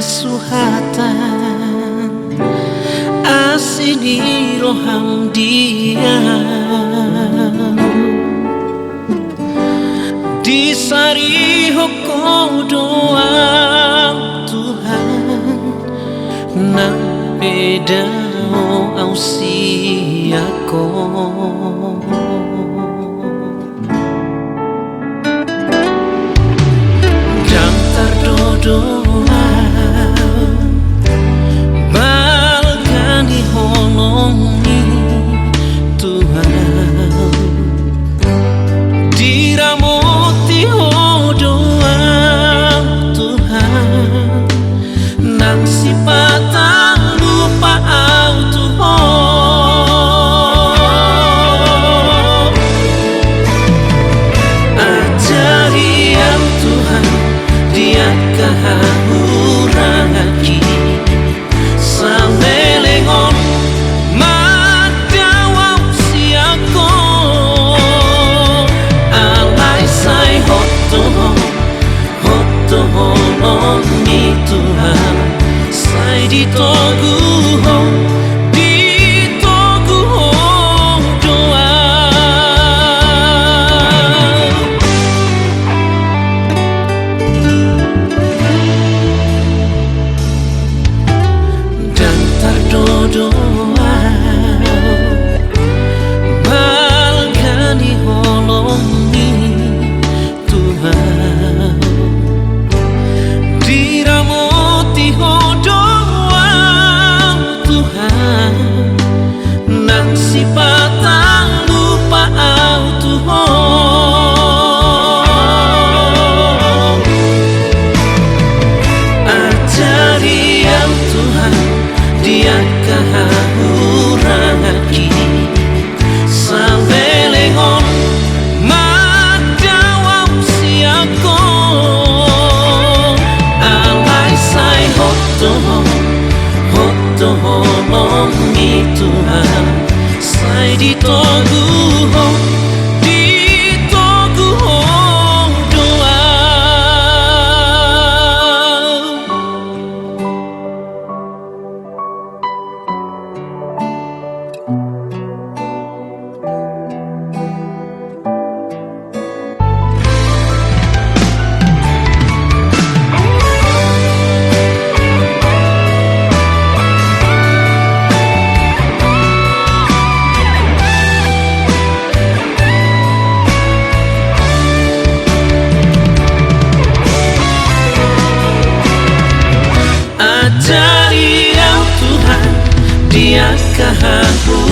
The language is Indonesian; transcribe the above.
suhatan asini roham dia disari hoko doa Tuhan nang beda ausiako jantar doa balgani holongi Tuhan diramoti doa Tuhan nang sipatan lupa au Tuhan ajari yang Tuhan dia kahurangaki samelengon madawau siako alai sai hoto holongi Tuhan sai ditogu doa dan terdoa balgani holongi Tuhan diramoti doa Tuhan nang sipatan lupa au Tuhan ajari yang Tuhan dia kahurangaki samelengon madawau siako alai sai hoto holongi Tuhan sai ditogu doa ajari yang Tuhan dia kahurangaki